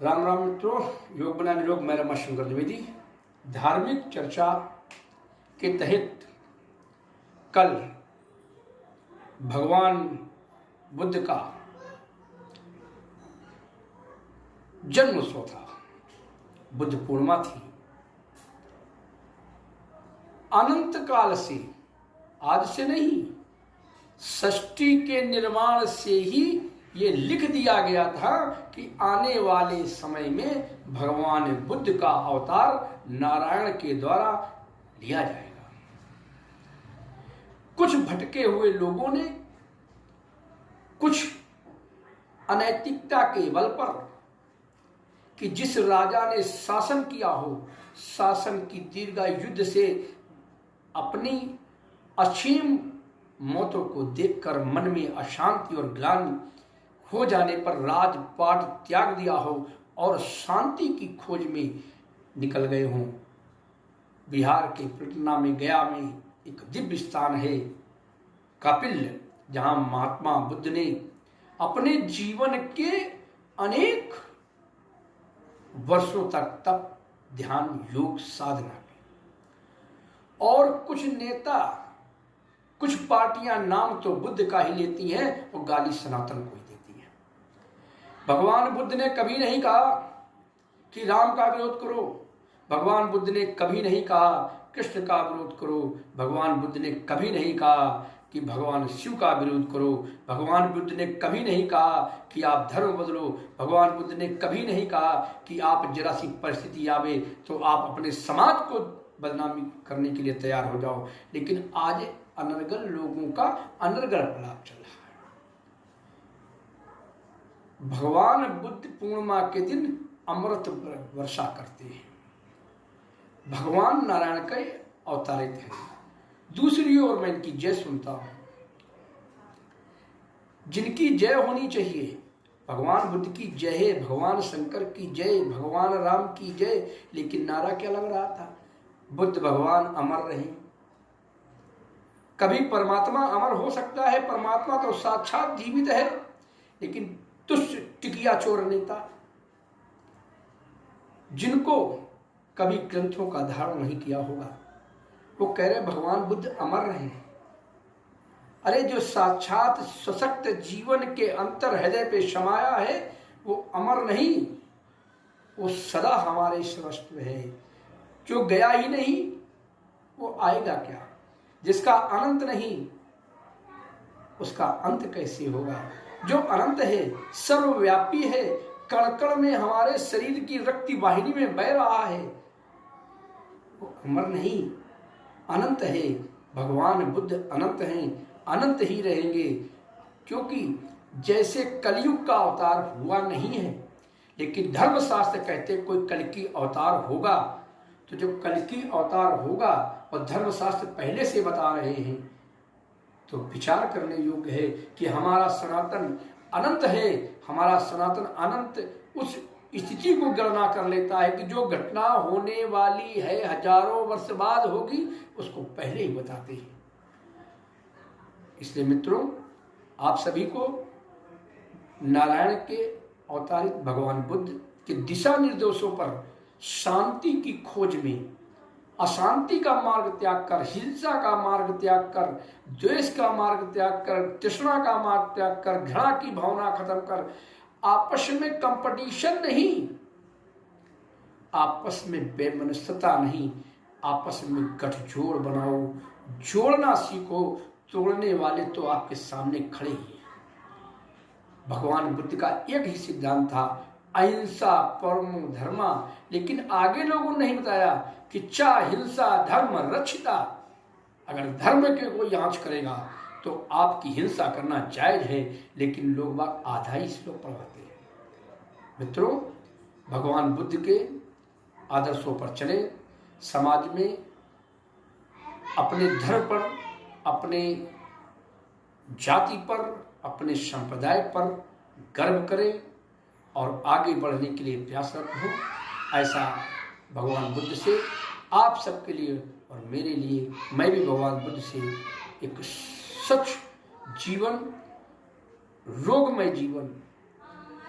राम राम मित्रों, योग बना निरोग। मैं रमाशंकर द्विवेदी धार्मिक चर्चा के तहत कल भगवान बुद्ध का जन्म उत्सव था। बुद्ध पूर्णिमा थी। अनंत काल से, आज से नहीं, सृष्टि के निर्माण से ही ये लिख दिया गया था कि आने वाले समय में भगवान बुद्ध का अवतार नारायण के द्वारा लिया जाएगा। कुछ भटके हुए लोगों ने कुछ अनैतिकता के बल पर कि जिस राजा ने शासन किया हो, शासन की दीर्घायु युद्ध से अपनी असीम मौतों को देखकर मन में अशांति और ग्लानि हो जाने पर राजपाट त्याग दिया हो और शांति की खोज में निकल गए हों। बिहार के पटना में, गया में एक दिव्य स्थान है कपिल, जहां महात्मा बुद्ध ने अपने जीवन के अनेक वर्षों तक तप, ध्यान, योग, साधना की। और कुछ नेता, कुछ पार्टियां नाम तो बुद्ध का ही लेती हैं और गाली सनातन को ही देती हैं। भगवान बुद्ध ने कभी नहीं कहा कि राम का विरोध करो। भगवान बुद्ध ने कभी नहीं कहा कृष्ण का विरोध करो। भगवान बुद्ध ने कभी नहीं कहा कि भगवान शिव का विरोध करो। भगवान बुद्ध ने कभी नहीं कहा कि आप धर्म बदलो। भगवान बुद्ध ने कभी नहीं कहा कि आप जरा सी परिस्थिति आवे तो आप अपने समाज को बदनामी करने के लिए तैयार हो जाओ। लेकिन आज अनर्गल लोगों का अनर्गल प्रलाप चल रहा है। भगवान बुद्ध पूर्णिमा के दिन अमृत वर्षा करते हैं। भगवान नारायण के अवतारित हैं। दूसरी ओर मैं इनकी जय सुनता हूं, जिनकी जय होनी चाहिए। भगवान बुद्ध की जय है, भगवान शंकर की जय, भगवान राम की जय। लेकिन नारा क्या लग रहा था? बुद्ध भगवान अमर रहे। कभी परमात्मा अमर हो सकता है, परमात्मा तो साक्षात जीवित है, लेकिन तुच्छ टिकिया चोर नेता जिनको कभी ग्रंथों का धारण नहीं किया होगा, वो कह रहे भगवान बुद्ध अमर रहे। अरे जो साक्षात सशक्त जीवन के अंतर हृदय पे समाया है वो अमर नहीं, वो सदा हमारे सर्वस्व है। जो गया ही नहीं वो आएगा क्या? जिसका अनंत नहीं उसका अंत कैसे होगा? जो अनंत है, सर्वव्यापी है, कण कण में हमारे शरीर की रक्त वाहिनी में बह रहा है, वो अमर नहीं, अनंत है। भगवान बुद्ध अनंत हैं, अनंत ही रहेंगे। क्योंकि जैसे कलयुग का अवतार हुआ नहीं है, लेकिन धर्मशास्त्र कहते कोई कल्कि अवतार होगा। तो जो कल्कि अवतार होगा और धर्मशास्त्र पहले से बता रहे हैं, तो विचार करने योग्य है कि हमारा सनातन अनंत है। हमारा सनातन अनंत उस स्थिति को गणना कर लेता है कि जो घटना होने वाली है हजारों वर्ष बाद होगी, उसको पहले ही बताते हैं। इसलिए मित्रों, आप सभी को नारायण के अवतारित भगवान बुद्ध के दिशा निर्देशों पर शांति की खोज में अशांति का मार्ग त्याग कर, हिंसा का मार्ग त्याग कर, द्वेष का मार्ग त्याग कर, तृष्णा का मार्ग त्याग कर, घृणा की भावना खत्म कर, आपस में कंपटीशन नहीं, आपस में बेमनस्यता नहीं, आपस में गठजोड़ बनाओ, जोड़ना सीखो। तोड़ने वाले तो आपके सामने खड़े ही हैं। भगवान बुद्ध का एक ही सिद्धांत था, अहिंसा परमो धर्मा। लेकिन आगे लोगों ने नहीं बताया कि चा हिंसा धर्म रक्षिता। अगर धर्म के कोई आंच करेगा तो आपकी हिंसा करना जायज है, लेकिन लोग बात आधा ही श्लोक पढ़ाते हैं। मित्रों, भगवान बुद्ध के आदर्शों पर चले, समाज में अपने धर्म पर, अपने जाति पर, अपने संप्रदाय पर गर्व करें और आगे बढ़ने के लिए प्रयासरत हो। ऐसा भगवान बुद्ध से आप सबके लिए और मेरे लिए, मैं भी भगवान बुद्ध से एक सच जीवन, रोगमय जीवन